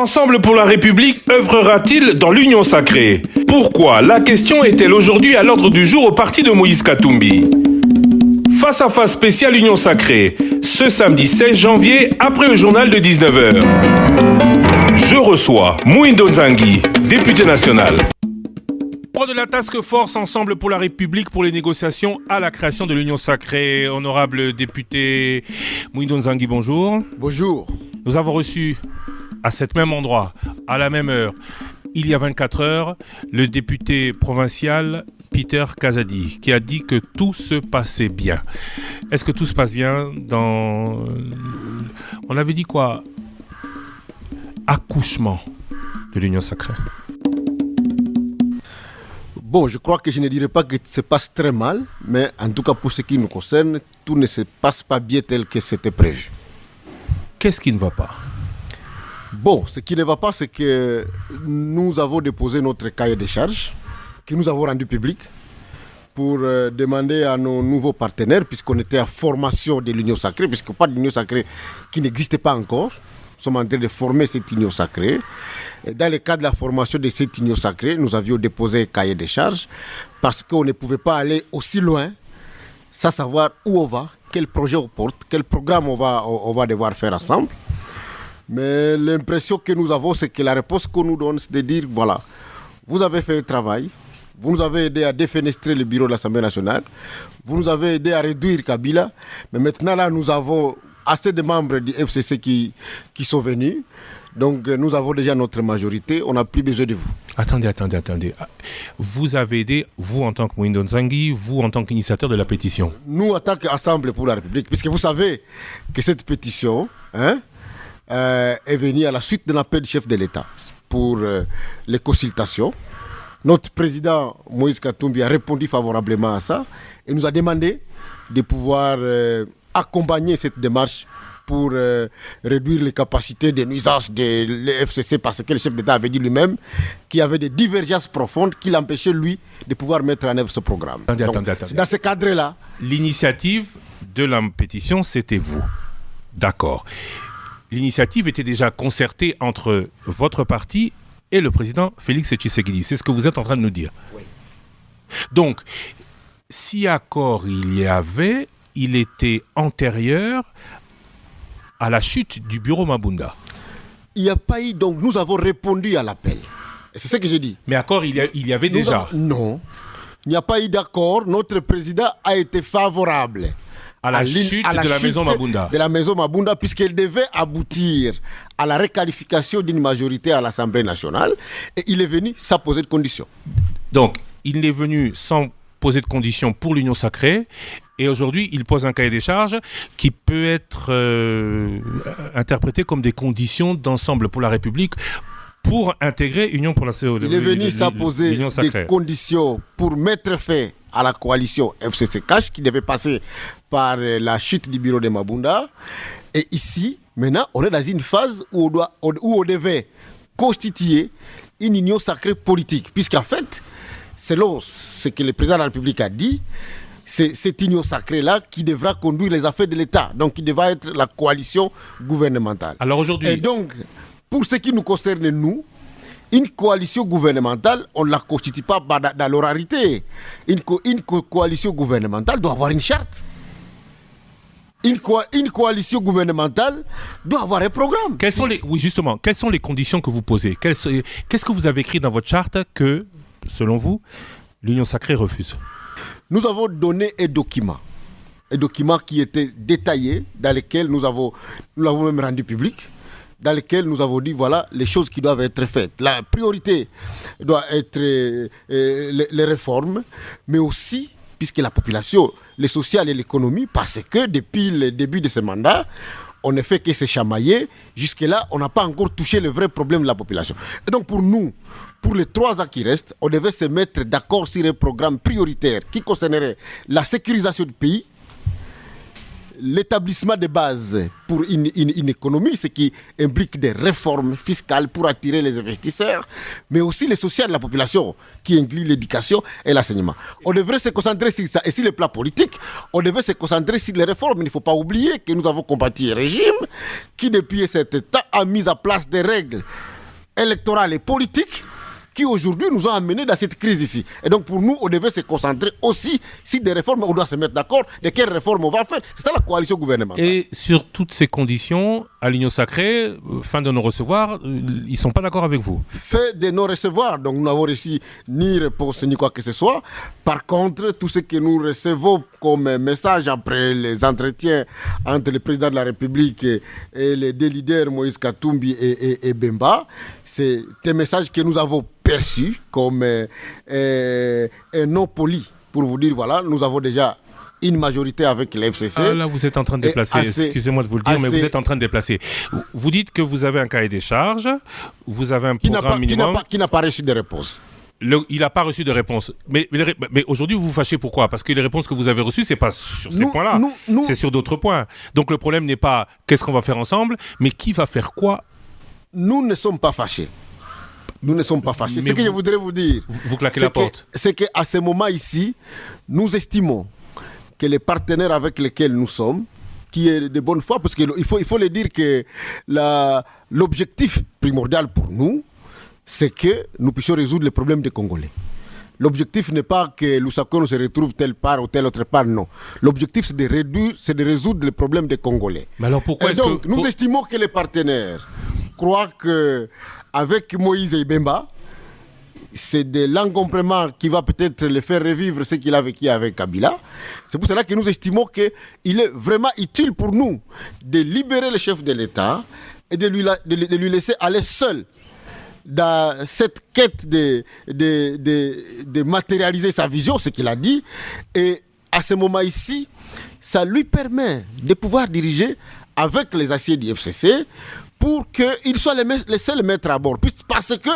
Ensemble pour la République œuvrera-t-il dans l'union sacrée? Pourquoi? La question est-elle aujourd'hui à l'ordre du jour au parti de Moïse Katumbi? Face à face spécial Union Sacrée, ce samedi 16 janvier, après le journal de 19h. Je reçois Mwindo Nzangi, député national. De la Task Force Ensemble pour la République pour les négociations à la création de l'Union Sacrée. Honorable député Mwindo Nzangi, bonjour. Bonjour. Nous avons reçu à cet même endroit, à la même heure, il y a 24 heures, le député provincial Peter Kazadi, qui a dit que tout se passait bien. Est-ce que tout se passe bien dans... On avait dit quoi? Accouchement de l'Union Sacrée. Bon, je crois que je ne dirais pas que ça se passe très mal, mais en tout cas pour ce qui nous concerne, tout ne se passe pas bien tel que c'était prévu. Qu'est-ce qui ne va pas? Bon, ce qui ne va pas, c'est que nous avons déposé notre cahier de charges, que nous avons rendu public, pour demander à nos nouveaux partenaires, puisqu'on était à formation de l'Union Sacrée, puisque pas d'Union Sacrée qui n'existait pas encore. Nous sommes en train de former cette Union Sacrée. Et dans le cadre de la formation de cette Union Sacrée, nous avions déposé un cahier de charges parce qu'on ne pouvait pas aller aussi loin sans savoir où on va, quel projet on porte, quel programme on va devoir faire ensemble. Mais l'impression que nous avons, c'est que la réponse qu'on nous donne, c'est de dire, voilà, vous avez fait le travail, vous nous avez aidé à défenestrer le bureau de l'Assemblée nationale, vous nous avez aidé à réduire Kabila, mais maintenant là, nous avons assez de membres du FCC qui sont venus. Donc nous avons déjà notre majorité, on n'a plus besoin de vous. Attendez. Vous avez aidé, vous en tant que Mwindo Nzangi, vous en tant qu'initiateur de la pétition? Nous en tant qu'Assemblée pour la République, puisque vous savez que cette pétition est venue à la suite d'un appel du chef de l'État pour les consultations. Notre président Moïse Katumbi a répondu favorablement à ça et nous a demandé de pouvoir accompagner cette démarche pour réduire les capacités de nuisance de l'FCC, parce que le chef d'État avait dit lui-même qu'il y avait des divergences profondes qui l'empêchaient, lui, de pouvoir mettre en œuvre ce programme. Attendez. C'est dans ce cadre-là. L'initiative de la pétition, c'était vous. D'accord. L'initiative était déjà concertée entre votre parti et le président Félix Tshisekedi. C'est ce que vous êtes en train de nous dire. Oui. Donc, si accord il y avait, il était antérieur à la chute du bureau Mabunda. Il n'y a pas eu, donc nous avons répondu à l'appel. C'est ce que j'ai dit. Mais accord, il y avait déjà. Non, il n'y a pas eu d'accord. Notre président a été favorable à la chute de la maison Mabunda. De la maison Mabunda, puisqu'elle devait aboutir à la requalification d'une majorité à l'Assemblée nationale. Et il est venu sans poser de conditions. Donc, il est venu sans poser de conditions pour l'Union Sacrée. Et aujourd'hui, il pose un cahier des charges qui peut être interprété comme des conditions d'ensemble pour la République pour intégrer Union pour la Il est venu sans poser des conditions pour mettre fin à la coalition FCC-Cash qui devait passer par la chute du bureau de Mabunda. Et ici, maintenant, on est dans une phase où on devait constituer une union sacrée politique. Puisqu'en fait, selon ce que le président de la République a dit, c'est cette union sacrée-là qui devra conduire les affaires de l'État. Donc, qui devra être la coalition gouvernementale. Alors aujourd'hui... Et donc, pour ce qui nous concerne, nous, une coalition gouvernementale, on ne la constitue pas dans l'oralité. Une coalition gouvernementale doit avoir une charte. Une coalition gouvernementale doit avoir un programme. Oui, justement, quelles sont les conditions que vous posez? Qu'est-ce que vous avez écrit dans votre charte que, selon vous, l'Union Sacrée refuse? Nous avons donné un document qui était détaillé, dans lequel nous l'avons même rendu public, dans lequel nous avons dit, voilà, les choses qui doivent être faites. La priorité doit être les réformes, mais aussi, puisque la population, le social et l'économie, parce que depuis le début de ce mandat, on ne fait que se chamailler. Jusque-là, on n'a pas encore touché le vrai problème de la population. Et donc pour nous, pour les 3 ans qui restent, on devait se mettre d'accord sur un programme prioritaire qui concernerait la sécurisation du pays, l'établissement de base pour une économie, ce qui implique des réformes fiscales pour attirer les investisseurs, mais aussi le social de la population, qui inclut l'éducation et l'enseignement. On devrait se concentrer sur ça. Et sur le plan politique, on devait se concentrer sur les réformes. Il ne faut pas oublier que nous avons combattu un régime qui, depuis cet État, a mis en place des règles électorales et politiques qui aujourd'hui nous ont amenés dans cette crise ici. Et donc pour nous, on devait se concentrer aussi, si des réformes, on doit se mettre d'accord de quelles réformes on va faire. C'est ça la coalition gouvernementale. Et sur toutes ces conditions, à l'Union Sacrée, fin de non-recevoir, ils ne sont pas d'accord avec vous? Fait de non-recevoir, donc nous n'avons reçu ni réponse ni quoi que ce soit. Par contre, tout ce que nous recevons comme message après les entretiens entre le président de la République et les deux leaders, Moïse Katumbi et Bemba, c'est des messages que nous avons perçus comme non polis. Pour vous dire, voilà, nous avons déjà une majorité avec l'FCC. Ah, là, vous êtes en train de déplacer. Excusez-moi de vous le dire, mais vous êtes en train de déplacer. Vous dites que vous avez un cahier des charges, vous avez un programme minimum. Qui n'a pas reçu de réponse. Il n'a pas reçu de réponse. Mais aujourd'hui, vous vous fâchez pourquoi? Parce que les réponses que vous avez reçues, ce n'est pas sur ces points-là. C'est sur d'autres points. Donc le problème n'est pas qu'est-ce qu'on va faire ensemble, mais qui va faire quoi? Nous ne sommes pas fâchés. Nous ne sommes pas fâchés. Ce que je voudrais vous dire, vous claquez la porte. C'est qu'à ce moment ici, nous estimons que les partenaires avec lesquels nous sommes, qui est de bonne foi, parce qu'il faut le dire que l'objectif primordial pour nous, c'est que nous puissions résoudre les problèmes des Congolais. L'objectif n'est pas que Lusaka se retrouve telle part ou telle autre part, non. L'objectif, c'est de résoudre les problèmes des Congolais. Mais alors pourquoi nous estimons que les partenaires croient qu'avec Moïse et Bemba, c'est de l'encombrement qui va peut-être les faire revivre ce qu'il a vécu avec Kabila. C'est pour cela que nous estimons qu'il est vraiment utile pour nous de libérer le chef de l'État et de lui laisser aller seul dans cette quête de matérialiser sa vision, ce qu'il a dit. Et à ce moment ici, ça lui permet de pouvoir diriger avec les aciers du FCC pour qu'ils soient les seuls maîtres à bord. Parce que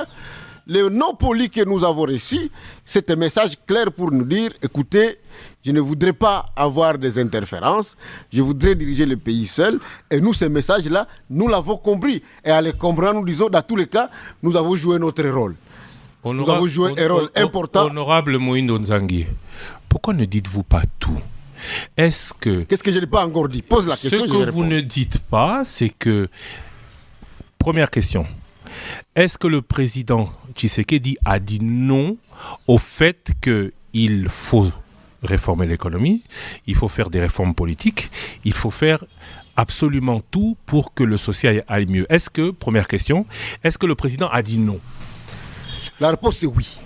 les non-polis que nous avons reçus, c'est un message clair pour nous dire, écoutez, je ne voudrais pas avoir des interférences, je voudrais diriger le pays seul. Et nous, ces messages-là, nous l'avons compris. Et à les comprendre, nous disons, dans tous les cas, nous avons joué notre rôle. Nous avons joué un rôle important. Honorable Moïndo Nzangi, pourquoi ne dites-vous pas tout? Qu'est-ce que je n'ai pas encore dit? Pose la question, Ce que vous ne dites pas, c'est que... Première question. Est-ce que le président Tshisekedi a dit non au fait qu'il faut réformer l'économie, il faut faire des réformes politiques, il faut faire absolument tout pour que le social aille mieux? Première question, est-ce que le président a dit non? La réponse est oui.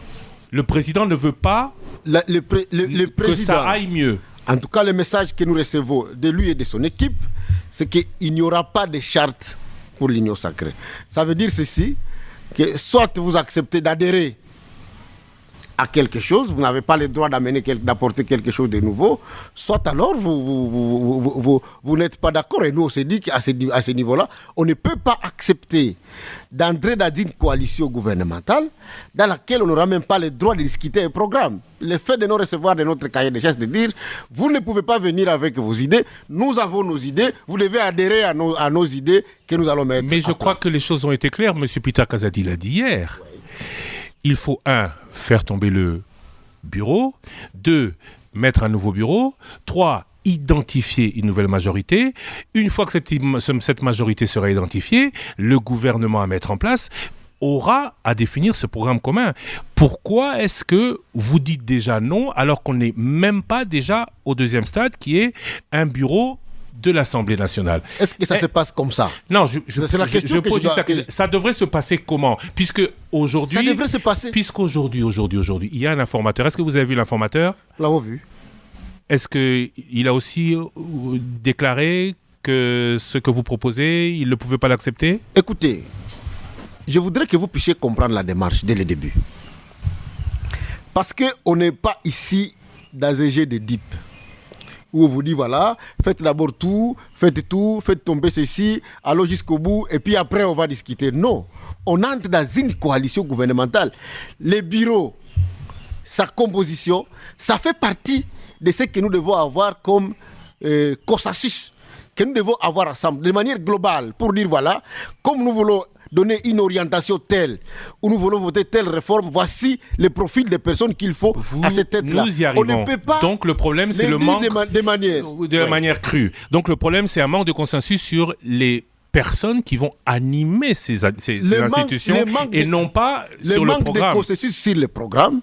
Le président ne veut pas le président, que ça aille mieux. En tout cas, le message que nous recevons de lui et de son équipe, c'est qu'il n'y aura pas de charte pour l'Union Sacrée. Ça veut dire ceci, que soit vous acceptez d'adhérer à quelque chose, vous n'avez pas le droit d'apporter quelque chose de nouveau, soit alors vous n'êtes pas d'accord. Et nous, on s'est dit qu'à ce niveau-là, on ne peut pas accepter d'entrer dans une coalition gouvernementale dans laquelle on n'aura même pas le droit de discuter un programme. Le fait de nous recevoir de notre cahier de charges, de dire, vous ne pouvez pas venir avec vos idées, nous avons nos idées, vous devez adhérer à nos idées que nous allons mettre. Mais je crois que les choses ont été claires, M. Peter Kazadi l'a dit hier. Oui. Il faut, 1, faire tomber le bureau, 2, mettre un nouveau bureau, 3, identifier une nouvelle majorité. Une fois que cette majorité sera identifiée, le gouvernement à mettre en place aura à définir ce programme commun. Pourquoi est-ce que vous dites déjà non alors qu'on n'est même pas déjà au deuxième stade qui est un bureau de l'Assemblée nationale? Est-ce que ça se passe comme ça? Non, c'est la question que je pose. Ça devrait se passer comment? Puisque aujourd'hui, ça devrait se passer. Puisqu'aujourd'hui, il y a un informateur. Est-ce que vous avez vu l'informateur? Nous l'avons vu. Est-ce qu'il a aussi déclaré que ce que vous proposez, il ne pouvait pas l'accepter? Écoutez, je voudrais que vous puissiez comprendre la démarche dès le début. Parce qu'on n'est pas ici dans un jeu de deep. Où on vous dit, voilà, faites d'abord tout, faites tomber ceci, allons jusqu'au bout, et puis après on va discuter. Non, on entre dans une coalition gouvernementale. Les bureaux, sa composition, ça fait partie de ce que nous devons avoir comme consensus, que nous devons avoir ensemble, de manière globale, pour dire, voilà, comme nous voulons donner une orientation telle, où nous voulons voter telle réforme, voici le profil des personnes qu'il faut à cette tête-là. Nous y arrivons. On ne peut pas. Donc le problème, c'est le manque de manière crue. Donc le problème, c'est un manque de consensus sur les personnes qui vont animer ces institutions et non pas sur le programme. Le manque de consensus sur le programme,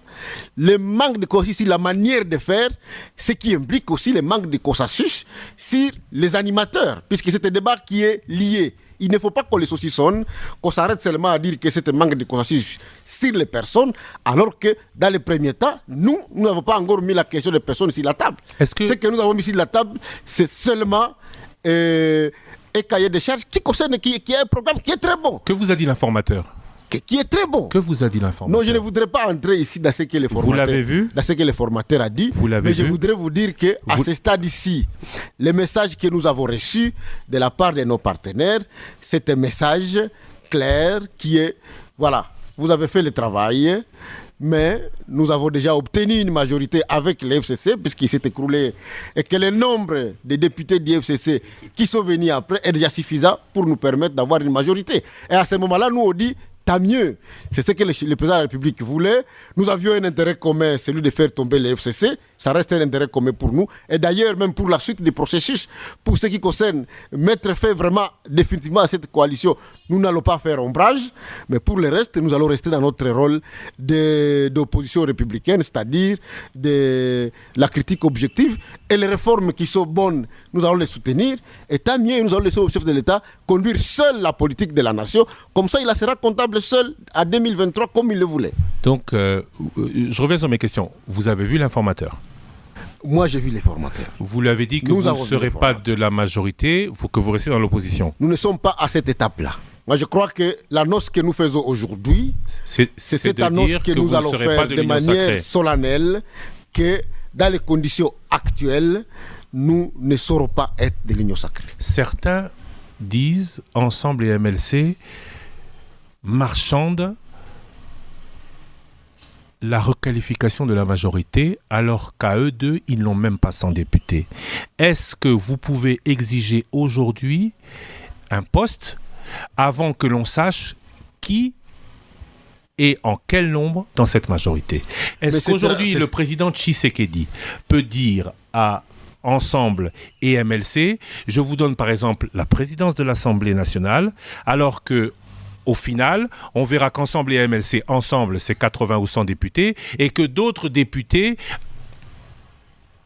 le manque de consensus sur la manière de faire, ce qui implique aussi le manque de consensus sur les animateurs, puisque c'est un débat qui est lié. Il ne faut pas qu'on les saucissonne, qu'on s'arrête seulement à dire que c'est un manque de consensus sur les personnes, alors que dans les premiers temps, nous n'avons pas encore mis la question des personnes sur la table. Ce que nous avons mis sur la table, c'est seulement un cahier de charges qui concerne, qui est un programme qui est très bon. Que vous a dit l'informateur ? Qui est très bon. Que vous a dit l'informateur ? Non, je ne voudrais pas entrer ici dans ce que le formateur, vous l'avez vu ? Dans ce que le formateur a dit. Vous l'avez vu ? Mais je voudrais vous dire qu'à ce stade ici, le message que nous avons reçu de la part de nos partenaires, c'est un message clair qui est, voilà, vous avez fait le travail, mais nous avons déjà obtenu une majorité avec le FCC, puisqu'il s'est écroulé, et que le nombre de députés du FCC qui sont venus après est déjà suffisant pour nous permettre d'avoir une majorité. Et à ce moment-là, nous on dit, tant mieux. C'est ce que le président de la République voulait. Nous avions un intérêt commun, celui de faire tomber le FCC. Ça reste un intérêt commun pour nous. Et d'ailleurs, même pour la suite du processus, pour ce qui concerne mettre fin vraiment définitivement à cette coalition, nous n'allons pas faire ombrage. Mais pour le reste, nous allons rester dans notre rôle d'opposition républicaine, c'est-à-dire de la critique objective. Et les réformes qui sont bonnes, nous allons les soutenir. Et tant mieux, nous allons laisser au chef de l'État conduire seul la politique de la nation. Comme ça, il sera comptable seul à 2023 comme il le voulait. Donc, je reviens sur mes questions. Vous avez vu l'informateur ? Moi, j'ai vu les formateurs. Vous lui avez dit que vous ne serez pas de la majorité, que vous restez dans l'opposition. Nous ne sommes pas à cette étape-là. Moi, je crois que l'annonce que nous faisons aujourd'hui, c'est cette annonce que nous allons faire de manière solennelle, que dans les conditions actuelles, nous ne saurons pas être de l'Union sacrée. Certains disent, Ensemble et MLC, marchande la requalification de la majorité, alors qu'à eux deux, ils n'ont même pas 100 députés. Est-ce que vous pouvez exiger aujourd'hui un poste avant que l'on sache qui est en quel nombre dans cette majorité ? Est-ce qu'aujourd'hui, le président Tshisekedi peut dire à Ensemble et MLC, je vous donne par exemple la présidence de l'Assemblée nationale, alors que au final, on verra qu'Ensemble et MLC, ensemble, c'est 80 ou 100 députés, et que d'autres députés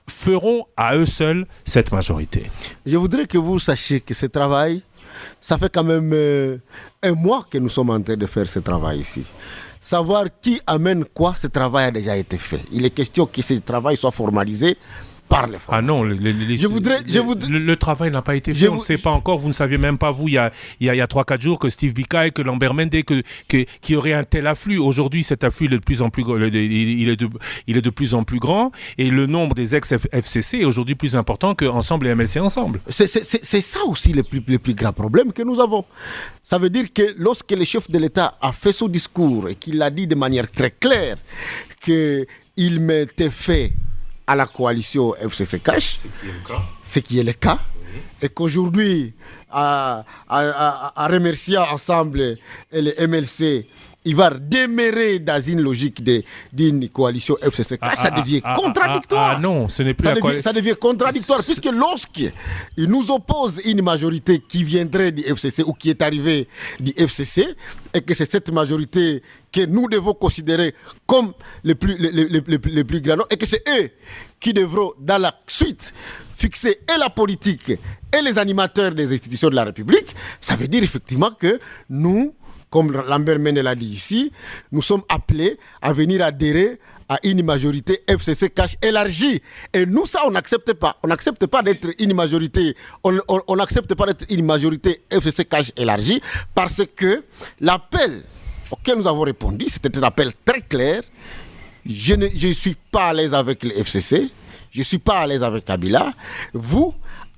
feront à eux seuls cette majorité. Je voudrais que vous sachiez que ce travail, ça fait quand même un mois que nous sommes en train de faire ce travail ici. Savoir qui amène quoi, ce travail a déjà été fait. Il est question que ce travail soit formalisé par les formateurs. Ah non, le travail n'a pas été fait. On ne sait pas encore. Vous ne saviez même pas, vous, il y a 3-4 jours, que Steve Bika et que Lambert Mende, qu'il y aurait un tel afflux. Aujourd'hui, cet afflux il est de plus en plus grand. Et le nombre des ex-FCC est aujourd'hui plus important qu'Ensemble et MLC ensemble. C'est ça aussi le plus grand problème que nous avons. Ça veut dire que lorsque le chef de l'État a fait son discours et qu'il a dit de manière très claire qu'il mettait fait à la coalition FCC Cash, ce qui est le cas, oui. Et qu'aujourd'hui, à remercier Ensemble et le MLC, il va demeurer dans une logique d'une coalition FCC Cash, ça devient contradictoire. Non, ce n'est plus ça devient contradictoire, puisque lorsqu'il nous oppose une majorité qui viendrait du FCC ou qui est arrivée du FCC, et que c'est cette majorité que nous devons considérer comme les plus grands, et que c'est eux qui devront, dans la suite, fixer et la politique et les animateurs des institutions de la République, ça veut dire effectivement que nous, comme Lambert Mende l'a dit ici, nous sommes appelés à venir adhérer à une majorité FCC Cash élargie. Et nous, ça, on n'accepte pas. On n'accepte pas d'être une majorité. On n'accepte pas d'être une majorité FCC Cash élargie parce que l'appel auquel nous avons répondu, c'était un appel très clair. Je ne suis pas à l'aise avec le FCC. Je ne suis pas à l'aise avec Kabila. Vous,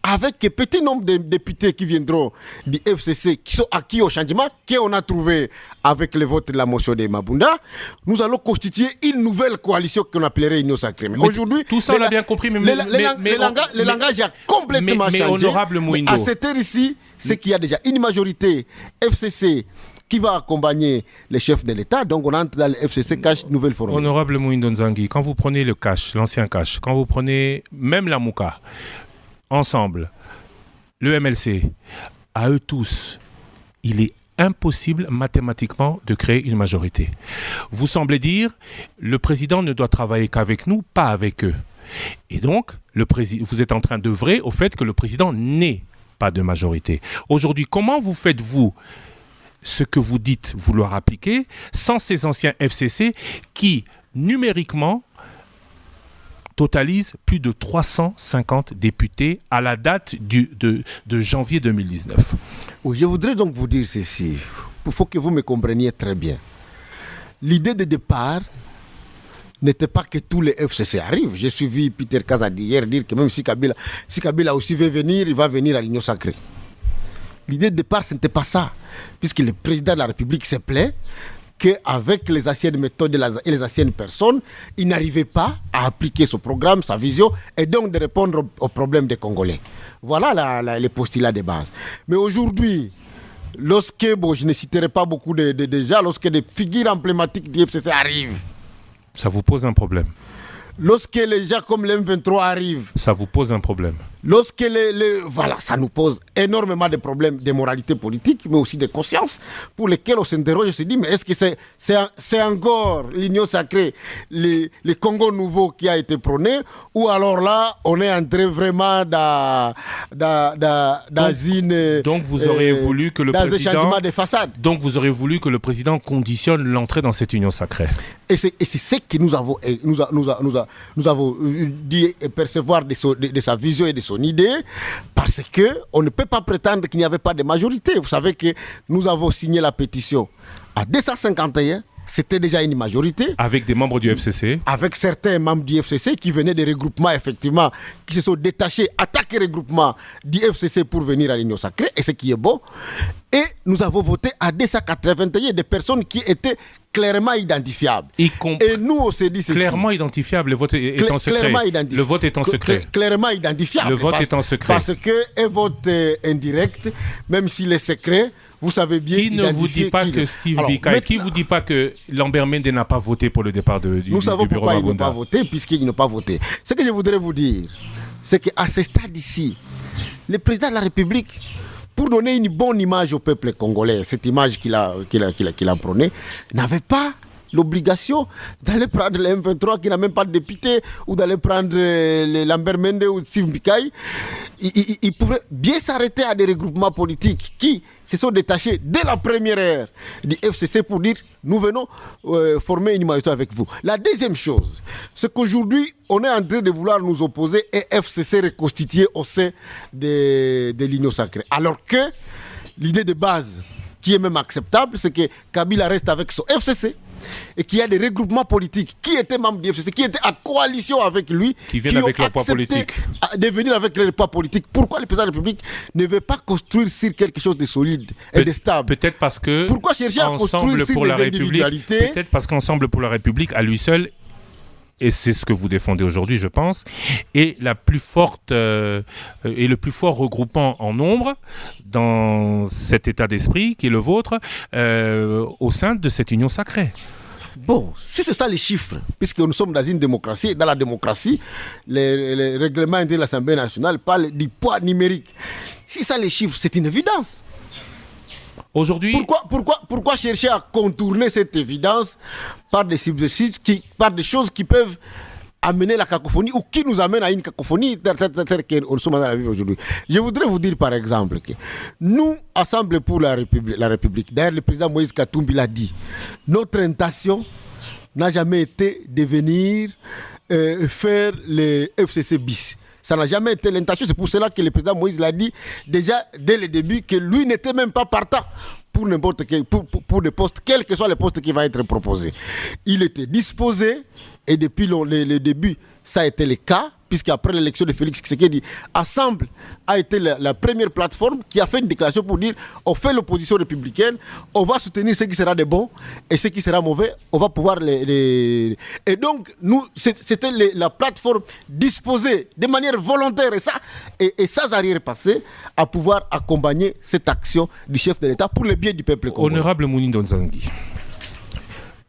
avec un petit nombre de députés qui viendront du FCC, qui sont acquis au changement, qu'on a trouvé avec le vote de la motion de Mabunda, nous allons constituer une nouvelle coalition qu'on appellerait Union Sacrée. Mais aujourd'hui, tout ça, on l'a bien compris. Mais le langage a complètement changé. Honorable Mouindo, à cette heure ici, c'est qu'il y a déjà une majorité FCC qui va accompagner les chefs de l'État. Donc on entre dans le FCC Cash nouvelle formule. Honorable Mouindo Nzangi, quand vous prenez le Cash, l'ancien Cash, quand vous prenez même la Mouka, Ensemble, le MLC, à eux tous, il est impossible mathématiquement de créer une majorité. Vous semblez dire, le président ne doit travailler qu'avec nous, pas avec eux. Et donc, vous êtes en train d'œuvrer au fait que le président n'ait pas de majorité. Aujourd'hui, comment vous faites-vous ce que vous dites vouloir appliquer sans ces anciens FCC qui, numériquement, totalisent plus de 350 députés à la date de janvier 2019. Oui, je voudrais donc vous dire ceci. Il faut que vous me compreniez très bien. L'idée de départ n'était pas que tous les FCC arrivent. J'ai suivi Peter Kazadi hier dire que même si Kabila aussi veut venir, il va venir à l'Union sacrée. L'idée de départ, ce n'était pas ça. Puisque le président de la République se plaît qu'avec les anciennes méthodes et les anciennes personnes, il n'arrivait pas à appliquer son programme, sa vision, et donc de répondre aux problèmes des Congolais. Voilà les postulats de base. Mais aujourd'hui, lorsque, je ne citerai pas beaucoup déjà, lorsque des figures emblématiques du FCC arrivent, ça vous pose un problème. Lorsque les gens comme l'M23 arrivent, ça vous pose un problème. Lorsque voilà, ça nous pose énormément de problèmes de moralité politique, mais aussi de conscience, pour lesquels on s'interroge et se dit, mais est-ce que c'est encore l'Union sacrée, le Congo nouveau qui a été prôné, ou alors là, on est entré vraiment dans une... Donc vous aurez voulu que le président... changement de façade. Donc vous aurez voulu que le président conditionne l'entrée dans cette Union sacrée. Et c'est ce que nous avons dit percevoir de sa vision et de son idée, parce qu'on ne peut pas prétendre qu'il n'y avait pas de majorité. Vous savez que nous avons signé la pétition à 251, c'était déjà une majorité. Avec des membres du FCC. Avec certains membres du FCC qui venaient des regroupements, effectivement, qui se sont détachés, attaqués les regroupements du FCC pour venir à l'Union sacrée, et ce qui est bon. Et nous avons voté à 281 des personnes qui étaient clairement identifiables. Et nous, on s'est dit ceci. Clairement identifiable, le vote est en secret. Le vote est en secret. Clairement identifiable. Le vote est en secret. Parce qu'un vote indirect, même s'il est secret, vous savez bien identifier... Qui ne vous dit pas que Steve Bikaï, qui ne vous dit pas que Lambert Mende n'a pas voté pour le départ du bureau Magunda? Nous savons pourquoi il n'a pas voté, puisqu'il n'a pas voté. Ce que je voudrais vous dire, c'est qu'à ce stade ici, le président de la République, pour donner une bonne image au peuple congolais, cette image qu'il a prônée, n'avait pas l'obligation d'aller prendre le M23 qui n'a même pas de député, ou d'aller prendre Lambert Mende ou Steve Bikaï. Il pouvait bien s'arrêter à des regroupements politiques qui se sont détachés dès la première ère du FCC pour dire nous venons former une majorité avec vous. La deuxième chose, c'est qu'aujourd'hui, on est en train de vouloir nous opposer et FCC reconstitué au sein de l'Union sacrée. Alors que l'idée de base, qui est même acceptable, c'est que Kabila reste avec son FCC et qu'il y a des regroupements politiques qui étaient membres du FCC, qui étaient en coalition avec lui, qui viennent avec leur poids politique, de venir avec leur poids politique. Pourquoi le président de la République ne veut pas construire sur quelque chose de solide et de stable? Peut-être parce que pourquoi chercher à construire sur les individualités? Peut-être parce qu'Ensemble pour la République, à lui seul, et c'est ce que vous défendez aujourd'hui, je pense, est la plus forte et le plus fort regroupant en nombre dans cet état d'esprit qui est le vôtre au sein de cette union sacrée. Bon, si c'est ça les chiffres, puisque nous sommes dans une démocratie, dans la démocratie, les règlements de l'Assemblée nationale parlent du poids numérique. Si ça les chiffres, c'est une évidence. Aujourd'hui, pourquoi chercher à contourner cette évidence par des subterfuges, par des choses qui peuvent amener la cacophonie ou qui nous amènent à une cacophonie que nous sommes dans la vie aujourd'hui. Je voudrais vous dire par exemple que nous, Ensemble pour la République, d'ailleurs le président Moïse Katumbi l'a dit, notre intention n'a jamais été de venir faire les FCC bis. Ça n'a jamais été l'intention. C'est pour cela que le président Moïse l'a dit déjà dès le début que lui n'était même pas partant pour n'importe quel pour des postes, quels que soient les postes qui vont être proposés. Il était disposé et depuis le début, ça a été le cas, puisqu'après l'élection de Félix Tshisekedi, Ensemble a été la première plateforme qui a fait une déclaration pour dire on fait l'opposition républicaine, on va soutenir ce qui sera de bon et ce qui sera mauvais, on va pouvoir les... Et donc, nous, c'était la plateforme disposée de manière volontaire et sans arrière-passé à pouvoir accompagner cette action du chef de l'État pour le bien du peuple congolais. Honorable Mounindo Nzangi,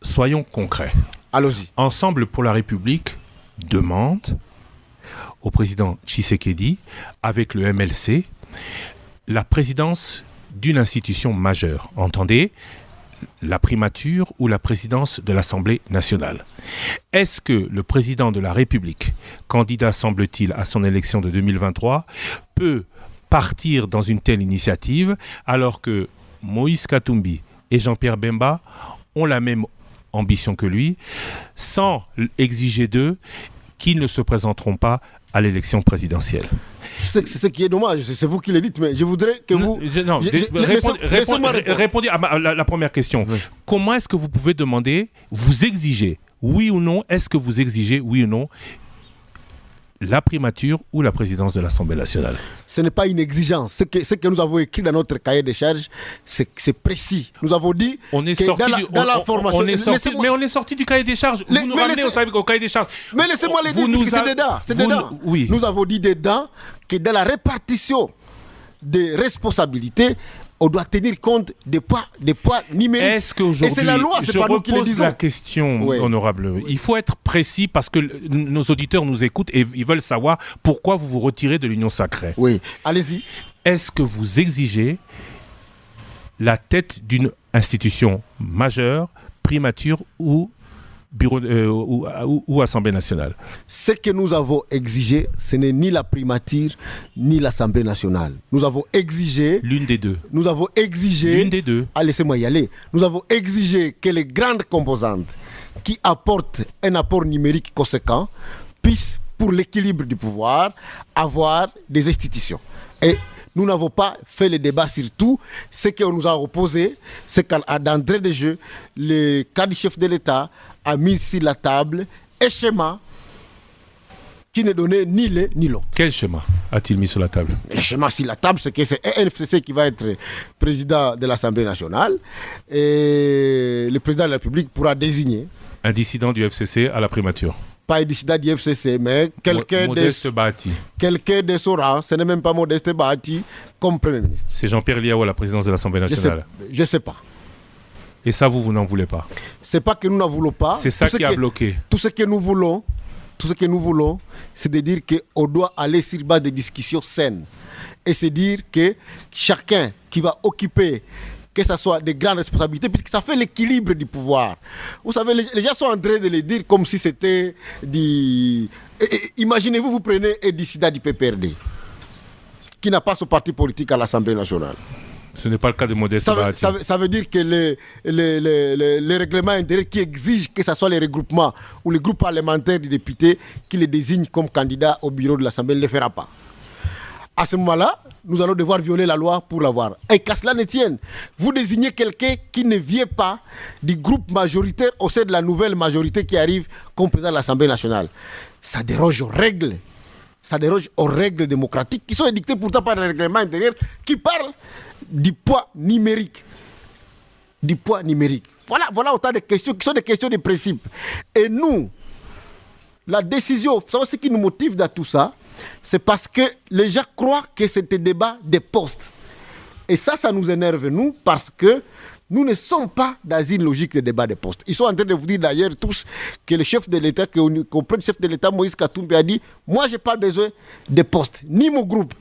soyons concrets. Allons-y. Ensemble pour la République demande au président Tshisekedi, avec le MLC, la présidence d'une institution majeure. Entendez, la primature ou la présidence de l'Assemblée nationale. Est-ce que le président de la République, candidat semble-t-il à son élection de 2023, peut partir dans une telle initiative alors que Moïse Katumbi et Jean-Pierre Bemba ont la même ambition que lui, sans exiger d'eux qu'ils ne se présenteront pas à l'élection présidentielle? C'est ce qui est dommage, c'est vous qui le dites, mais je voudrais que vous... Répondez à la première question. Oui. Comment est-ce que vous pouvez demander, vous exigez, oui ou non, est-ce que vous exigez, oui ou non, la primature ou la présidence de l'Assemblée nationale? Ce n'est pas une exigence. Ce que nous avons écrit dans notre cahier de charges, c'est précis. Nous avons dit on est sorti mais on est sorti du cahier des charges. Vous nous ramenez au cahier des charges. Mais laissez-moi le dire, parce que c'est dedans. Oui. Nous avons dit dedans que dans la répartition des responsabilités, on doit tenir compte des poids numériques. Est-ce qu'aujourd'hui, et c'est la loi, c'est pas nous qui le disons. La question, oui. Honorable, il faut être précis parce que nos auditeurs nous écoutent et ils veulent savoir pourquoi vous vous retirez de l'Union sacrée. Oui, allez-y. Est-ce que vous exigez la tête d'une institution majeure, primature ou bureau ou Assemblée nationale? Ce que nous avons exigé, ce n'est ni la primature ni l'Assemblée nationale. Nous avons exigé... L'une des deux. Nous avons exigé... L'une des deux. Ah, laissez-moi y aller. Nous avons exigé que les grandes composantes qui apportent un apport numérique conséquent puissent, pour l'équilibre du pouvoir, avoir des institutions. Et nous n'avons pas fait le débat sur tout. Ce qu'on nous a opposé, c'est qu'à d'entrée de jeu, le cas du chef de l'État a mis sur la table un schéma qui ne donnait ni l'un ni l'autre. Quel schéma a-t-il mis sur la table? Le schéma sur la table, c'est que c'est un FCC qui va être président de l'Assemblée nationale et le président de la République pourra désigner un dissident du FCC à la primature. Pas un dissident du FCC, mais quelqu'un de son rang, ce n'est même pas Modeste Bahati comme Premier ministre. C'est Jean-Pierre Liao à la présidence de l'Assemblée nationale. Je ne sais pas. Et ça, vous n'en voulez pas? C'est pas que nous n'en voulons pas. C'est ça qui a bloqué. Tout ce que nous voulons, c'est de dire qu'on doit aller sur base de discussions saines. Et c'est dire que chacun qui va occuper, que ce soit des grandes responsabilités, puisque ça fait l'équilibre du pouvoir. Vous savez, les gens sont en train de le dire comme si c'était du... Imaginez-vous, vous prenez un dissident du PPRD, qui n'a pas son parti politique à l'Assemblée nationale. Ce n'est pas le cas de Modeste Bahati. Ça veut dire que les règlements intérieurs qui exigent que ce soit les regroupements ou les groupes parlementaires des députés qui les désignent comme candidats au bureau de l'Assemblée ne le fera pas. À ce moment-là, nous allons devoir violer la loi pour l'avoir. Et qu'à cela ne tienne, vous désignez quelqu'un qui ne vient pas du groupe majoritaire au sein de la nouvelle majorité qui arrive comme président de l'Assemblée nationale. Ça déroge aux règles. Ça déroge aux règles démocratiques qui sont édictées pourtant par le règlement intérieur qui parle du poids numérique. Du poids numérique. Voilà autant de questions qui sont des questions de principe. Et nous, la décision, vous savez ce qui nous motive dans tout ça, c'est parce que les gens croient que c'est un débat des postes. Et ça nous énerve, nous, parce que nous ne sommes pas dans une logique de débat des postes. Ils sont en train de vous dire d'ailleurs tous que le chef de l'État, le chef de l'État, Moïse Katumbi, a dit « Moi, je n'ai pas besoin de postes, ni mon groupe. »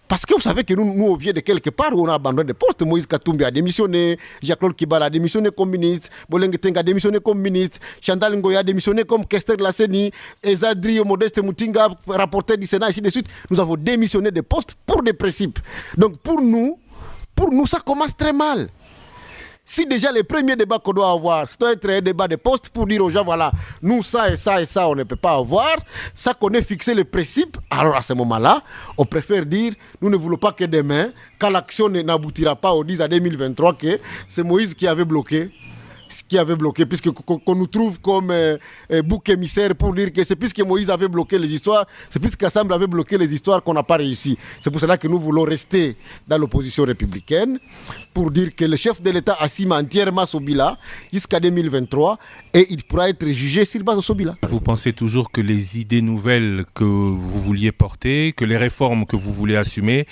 Parce que vous savez que nous on vient de quelque part où on a abandonné des postes. Moïse Katumbi a démissionné, Jacques-Claude Kibala a démissionné comme ministre, Bolenge Tenga a démissionné comme ministre, Chantal Ngoya a démissionné comme questeur de la CENI, Ezadri Modeste Moutinga, rapporteur du Sénat, ainsi de suite. Nous avons démissionné des postes pour des principes. Donc pour nous, ça commence très mal. Si déjà les premiers débats qu'on doit avoir, ça doit être un débat de postes pour dire aux gens, voilà, nous ça et ça et ça, on ne peut pas avoir, ça qu'on ait fixé les principes, alors à ce moment-là, on préfère dire, nous ne voulons pas que demain, quand l'action n'aboutira pas au 10 à 2023, que c'est Moïse qui avait bloqué, puisque qu'on nous trouve comme bouc émissaire pour dire que c'est puisque Moïse avait bloqué les histoires, c'est puisqu'Assemble avait bloqué les histoires qu'on n'a pas réussi. C'est pour cela que nous voulons rester dans l'opposition républicaine pour dire que le chef de l'État assume entièrement Sobila jusqu'à 2023 et il pourra être jugé sur base de Sobila. Vous pensez toujours que les idées nouvelles que vous vouliez porter, que les réformes que vous voulez assumer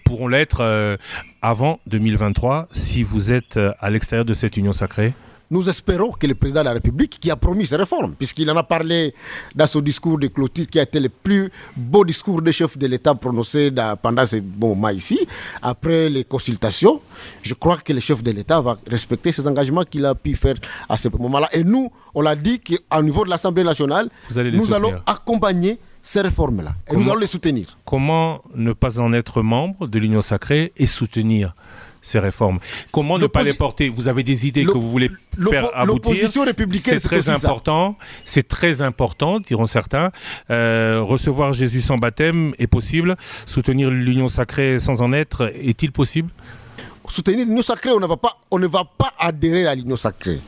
pourront l'être avant 2023 si vous êtes à l'extérieur de cette union sacrée? nous espérons que le président de la République, qui a promis ces réformes, puisqu'il en a parlé dans son discours de clôture, qui a été le plus beau discours de chef de l'État prononcé pendant ce bon moment ici, après les consultations, je crois que le chef de l'État va respecter ses engagements qu'il a pu faire à ce moment-là. Et nous, on l'a dit qu'au niveau de l'Assemblée nationale, nous allons accompagner ces réformes-là. Et nous allons les soutenir. Comment ne pas en être membre de l'Union sacrée et soutenir ces réformes? Comment ne pas les porter? Vous avez des idées que vous voulez faire aboutir. L'opposition républicaine, c'est très important. C'est très important, diront certains. Recevoir Jésus sans baptême est possible. Soutenir l'Union sacrée sans en être, est-il possible? Soutenir l'Union sacrée, on ne va pas adhérer à l'Union sacrée.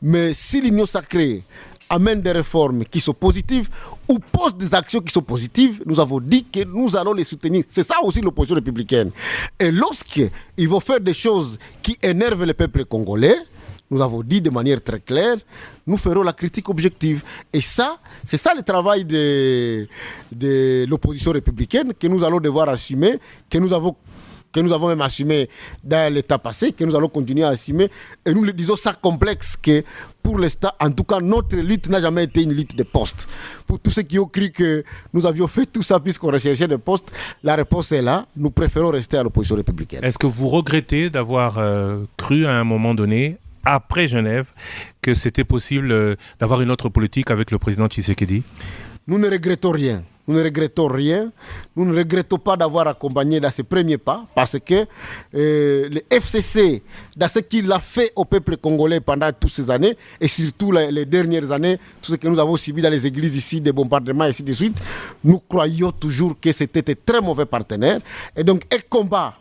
Mais si l'Union sacrée amène des réformes qui sont positives ou pose des actions qui sont positives, nous avons dit que nous allons les soutenir. C'est ça aussi l'opposition républicaine. Et lorsqu'ils vont faire des choses qui énervent le peuple congolais, nous avons dit de manière très claire, nous ferons la critique objective. Et ça, c'est ça le travail de l'opposition républicaine que nous allons devoir assumer, que nous avons même assumé dans l'état passé, que nous allons continuer à assumer. Et nous le disons ça complexe, que pour l'instant, en tout cas, notre lutte n'a jamais été une lutte de postes. Pour tous ceux qui ont cru que nous avions fait tout ça puisqu'on recherchait des postes, la réponse est là. Nous préférons rester à l'opposition républicaine. Est-ce que vous regrettez d'avoir cru à un moment donné, après Genève, que c'était possible d'avoir une autre politique avec le président Tshisekedi? Nous ne regrettons rien. Nous ne regrettons rien. Nous ne regrettons pas d'avoir accompagné dans ces premiers pas parce que le FCC, dans ce qu'il a fait au peuple congolais pendant toutes ces années et surtout les dernières années, tout ce que nous avons subi dans les églises ici, des bombardements et ainsi de suite, nous croyons toujours que c'était un très mauvais partenaire. Et donc, un combat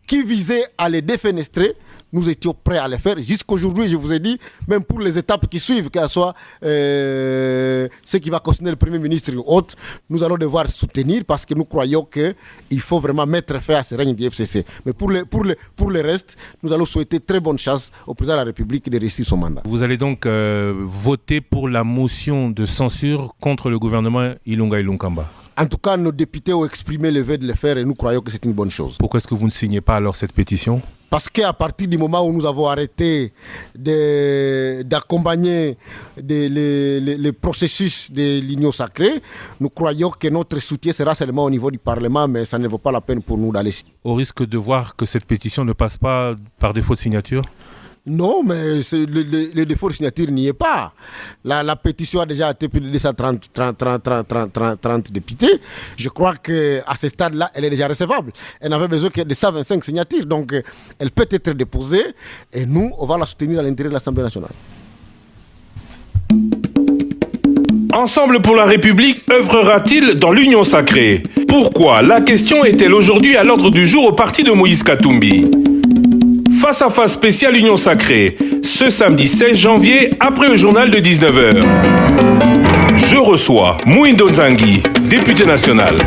qui visait à les défenestrer, nous étions prêts à le faire. Jusqu'aujourd'hui, je vous ai dit, même pour les étapes qui suivent, que ce soit ce qui va concerner le Premier ministre ou autre, nous allons devoir soutenir parce que nous croyons qu'il faut vraiment mettre fin à ce règne du FCC. Mais pour le reste, nous allons souhaiter très bonne chance au président de la République de réussir son mandat. Vous allez donc voter pour la motion de censure contre le gouvernement Ilunga Ilunkamba? En tout cas, nos députés ont exprimé le vœu de le faire et nous croyons que c'est une bonne chose. Pourquoi est-ce que vous ne signez pas alors cette pétition? Parce qu'à partir du moment où nous avons arrêté d'accompagner le processus de l'Union sacrée, nous croyons que notre soutien sera seulement au niveau du Parlement, mais ça ne vaut pas la peine pour nous d'aller. Au risque de voir que cette pétition ne passe pas par défaut de signature? Non, mais le défaut de signature n'y est pas. La pétition a déjà été plus de 230 députés. Je crois qu'à ce stade-là, elle est déjà recevable. Elle n'avait besoin que de 125 signatures. Donc, elle peut être déposée et nous, on va la soutenir à l'intérieur de l'Assemblée nationale. Ensemble pour la République œuvrera-t-il dans l'Union sacrée? Pourquoi? La question est-elle aujourd'hui à l'ordre du jour au parti de Moïse Katumbi? Face à face spécial Union sacrée, ce samedi 16 janvier, après le journal de 19h. Je reçois Mouindo Nzangi, député national.